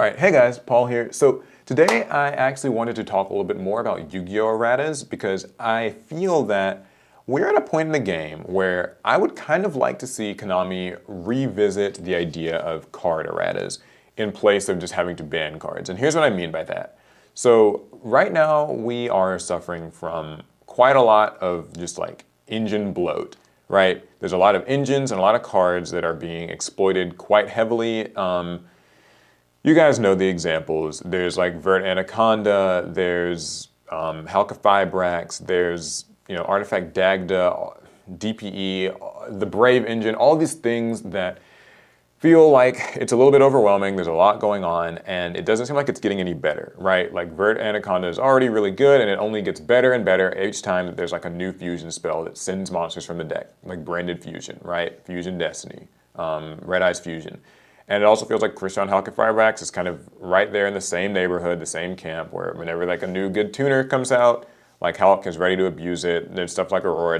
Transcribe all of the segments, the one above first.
All right, hey guys, Paul here. So today I actually wanted to talk a little bit more about Yu-Gi-Oh! Erratas because I feel that we're at a point in the game where I would kind of like to see Konami revisit the idea of card erratas in place of just having to ban cards. And here's what I mean by that. So right now we are suffering from quite a lot of just like engine bloat, right? There's a lot of engines and a lot of cards that are being exploited quite heavily. You guys know the examples. There's like Vert Anaconda, there's Halqifibrax, there's Artifact Dagda, DPE, the Brave engine, all these things that feel like it's a little bit overwhelming, there's a lot going on, and it doesn't seem like it's getting any better, right? Like Vert Anaconda is already really good, and it only gets better and better each time that there's like a new fusion spell that sends monsters from the deck, like Branded Fusion, right? Fusion Destiny, Red Eyes Fusion. And it also feels like Christian Halqifibrax is kind of right there in the same neighborhood, the same camp, where whenever like a new good tuner comes out, like Halq is ready to abuse it. There's stuff like Aurora,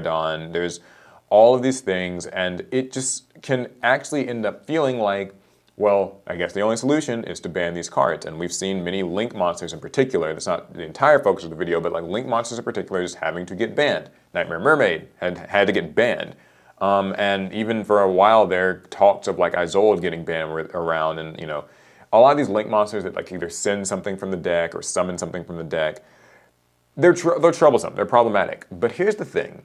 there's all of these things, and it just can actually end up feeling like, well, I guess the only solution is to ban these cards. And we've seen many Link monsters in particular, that's not the entire focus of the video, but like Link monsters in particular just having to get banned. Nightmare Mermaid had to get banned. And even for a while there, talks of like Isolde getting banned around, and a lot of these Link monsters that like either send something from the deck or summon something from the deck, they're troublesome, they're problematic. But here's the thing.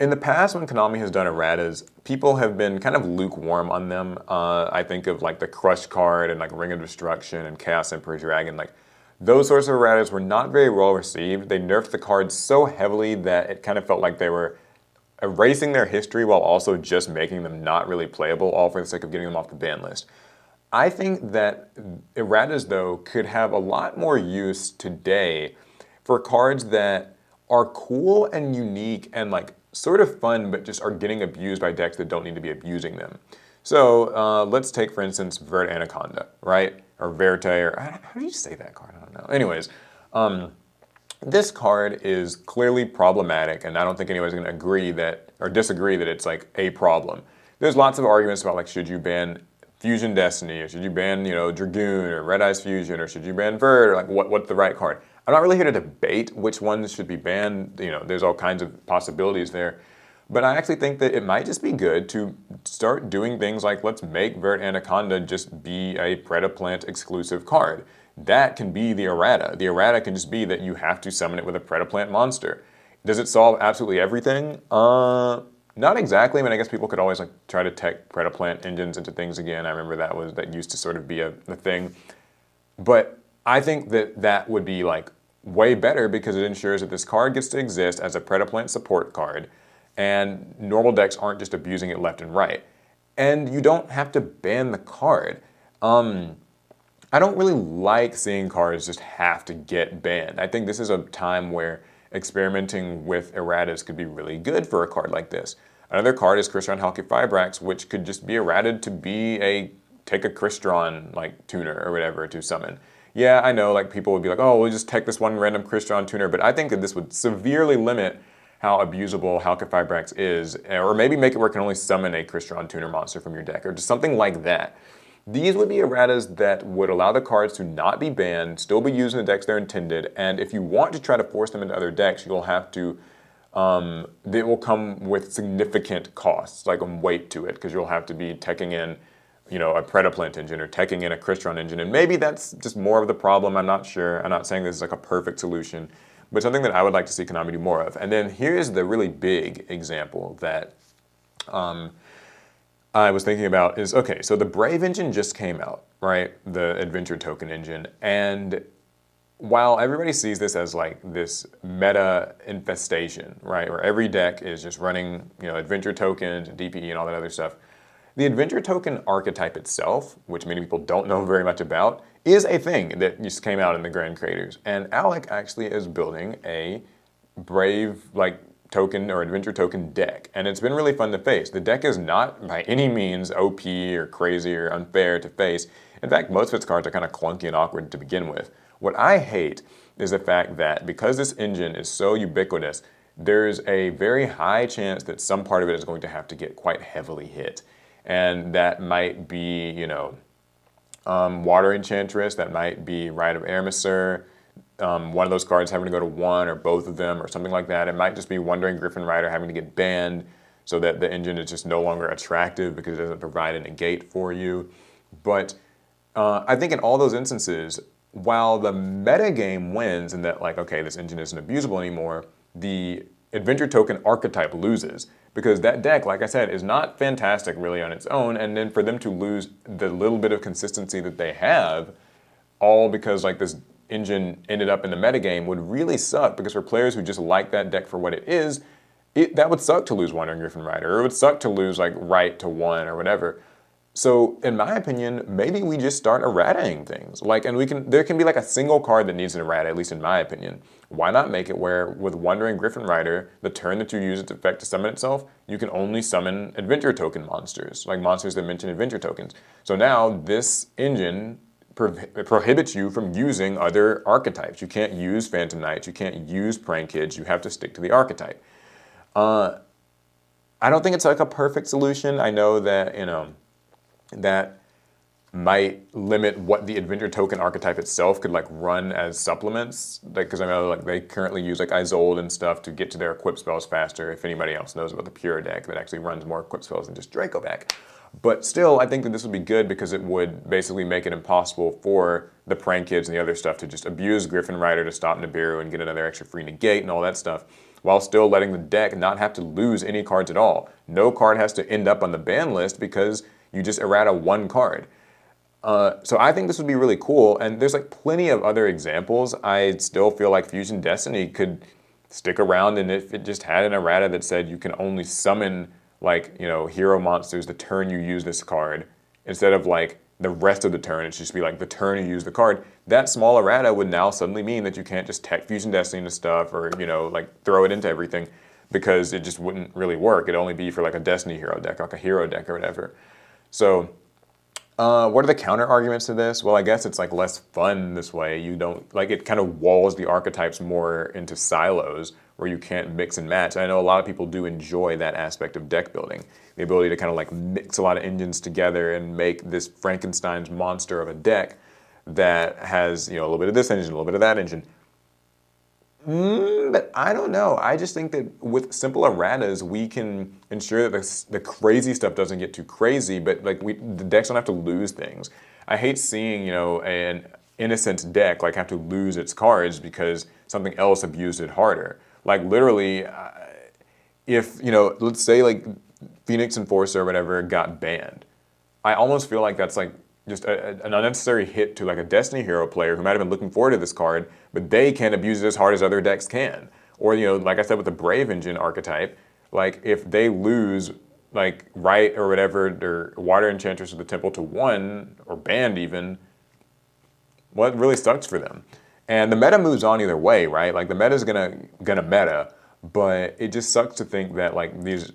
In the past, when Konami has done erratas, people have been kind of lukewarm on them. I think of like the Crush card and like Ring of Destruction and Chaos Emperor Dragon. Like those sorts of erratas were not very well received. They nerfed the cards so heavily that it kind of felt like they were erasing their history while also just making them not really playable, all for the sake of getting them off the ban list. I think that erratas, though, could have a lot more use today for cards that are cool and unique and like sort of fun, but just are getting abused by decks that don't need to be abusing them. So let's take, for instance, Vert Anaconda, right? Or Verte, or how do you say that card? I don't know. Anyways, this card is clearly problematic, and I don't think anyone's going to agree that, or disagree that it's like a problem. There's lots of arguments about like, should you ban Fusion Destiny, or should you ban, Dragoon, or Red Eyes Fusion, or should you ban Vert, or like what's the right card? I'm not really here to debate which ones should be banned. There's all kinds of possibilities there. But I actually think that it might just be good to start doing things like, let's make Vert Anaconda just be a Predaplant exclusive card. That can be the errata. The errata can just be that you have to summon it with a Predaplant monster. Does it solve absolutely everything? Not exactly. I mean, I guess people could always like try to tech Predaplant engines into things again. I remember that used to sort of be a thing. But I think that would be like way better because it ensures that this card gets to exist as a Predaplant support card, and normal decks aren't just abusing it left and right. And you don't have to ban the card. I don't really like seeing cards just have to get banned. I think this is a time where experimenting with erratas could be really good for a card like this. Another card is Crystron Halqifibrax, which could just be errated to be take a Crystron like tuner or whatever to summon. Yeah, I know like people would be like, oh, we'll just take this one random Crystron tuner, but I think that this would severely limit how abusable Halqifibrax is, or maybe make it where it can only summon a Crystron tuner monster from your deck, or just something like that. These would be erratas that would allow the cards to not be banned, still be used in the decks they're intended, and if you want to try to force them into other decks, you'll have to, they will come with significant costs, like weight to it, because you'll have to be teching in, a Predaplant engine or teching in a Crystron engine, and maybe that's just more of the problem, I'm not sure. I'm not saying this is like a perfect solution, but something that I would like to see Konami do more of. And then here's the really big example that I was thinking about is, okay, so the Brave engine just came out, right? The Adventure Token engine. And while everybody sees this as like this meta infestation, right? Where every deck is just running, Adventure Tokens and DPE and all that other stuff. The Adventure Token archetype itself, which many people don't know very much about, is a thing that just came out in the Grand Creators. And Alec actually is building a Brave, like, token or Adventure Token deck, and it's been really fun to face. The deck is not by any means OP or crazy or unfair to face. In fact, most of its cards are kind of clunky and awkward to begin with. What I hate is the fact that because this engine is so ubiquitous, there's a very high chance that some part of it is going to have to get quite heavily hit. And that might be, Water Enchantress, that might be Rite of Aramesir. One of those cards having to go to 1 or both of them or something like that. It might just be Wandering Griffin Rider having to get banned so that the engine is just no longer attractive because it doesn't provide a negate for you. But I think in all those instances, while the meta game wins in that, like, okay, this engine isn't abusable anymore, the adventure token archetype loses. Because that deck, like I said, is not fantastic really on its own, and then for them to lose the little bit of consistency that they have, all because like this engine ended up in the metagame, would really suck, because for players who just like that deck for what it is, that would suck to lose Wandering Griffin Rider, or it would suck to lose like Right to 1 or whatever. So in my opinion, maybe we just start errataing things. Like, and there can be like a single card that needs an errata, at least in my opinion. Why not make it where with Wandering Griffin Rider, the turn that you use its effect to summon itself, you can only summon adventure token monsters, like monsters that mention adventure tokens. So now this engine prohibits you from using other archetypes. You can't use Phantom Knights, you can't use Prank Kids, you have to stick to the archetype. I don't think it's like a perfect solution. I know that, that might limit what the adventure token archetype itself could like run as supplements. Like, because I know like they currently use like Isolde and stuff to get to their equip spells faster. If anybody else knows about the pure deck that actually runs more equip spells than just Draco back. But still, I think that this would be good because it would basically make it impossible for the Prank Kids and the other stuff to just abuse Griffin Rider to stop Nibiru and get another extra free negate and all that stuff, while still letting the deck not have to lose any cards at all. No card has to end up on the ban list because you just errata one card. So I think this would be really cool, and there's like plenty of other examples. I still feel like Fusion Destiny could stick around, and if it just had an errata that said you can only summon like, hero monsters the turn you use this card, instead of like the rest of the turn, it should just be like the turn you use the card, that small errata would now suddenly mean that you can't just tech Fusion Destiny into stuff or, like throw it into everything, because it just wouldn't really work. It'd only be for like a Destiny hero deck, like a hero deck or whatever. So what are the counter arguments to this? Well, I guess it's like less fun this way. You don't, like, it kind of walls the archetypes more into silos where you can't mix and match. I know a lot of people do enjoy that aspect of deck building, the ability to kind of like mix a lot of engines together and make this Frankenstein's monster of a deck that has, a little bit of this engine, a little bit of that engine. But I don't know. I just think that with simple erratas, we can ensure that the crazy stuff doesn't get too crazy, but like the decks don't have to lose things. I hate seeing, an innocent deck like have to lose its cards because something else abused it harder. Like literally, if, let's say like Phoenix Enforcer or whatever got banned, I almost feel like that's like just an unnecessary hit to like a Destiny hero player who might have been looking forward to this card, but they can't abuse it as hard as other decks can. Or, like I said with the Brave Engine archetype, like if they lose like Right or whatever, their Water Enchantress of the Temple to 1, or banned even, well, it really sucks for them. And the meta moves on either way, right? Like the meta's gonna meta, but it just sucks to think that like these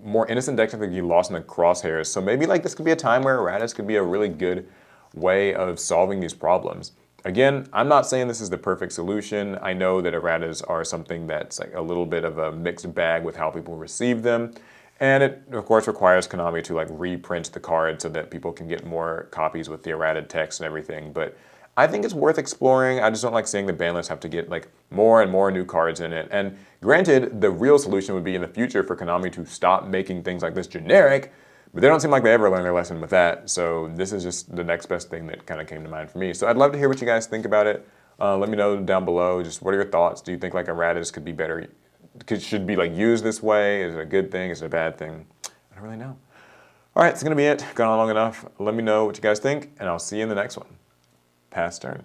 more innocent decks have to get lost in the crosshairs. So maybe like this could be a time where Erratas could be a really good way of solving these problems. Again, I'm not saying this is the perfect solution. I know that Erratas are something that's like a little bit of a mixed bag with how people receive them. And it, of course, requires Konami to like reprint the card so that people can get more copies with the errata text and everything. But I think it's worth exploring. I just don't like seeing the ban list have to get like more and more new cards in it. And granted, the real solution would be in the future for Konami to stop making things like this generic, but they don't seem like they ever learned their lesson with that. So this is just the next best thing that kind of came to mind for me. So I'd love to hear what you guys think about it. Let me know down below. Just what are your thoughts? Do you think like erratas could be better? Should be like used this way? Is it a good thing? Is it a bad thing? I don't really know. All right, that's gonna be it. Gone on long enough. Let me know what you guys think, and I'll see you in the next one. Pass turn.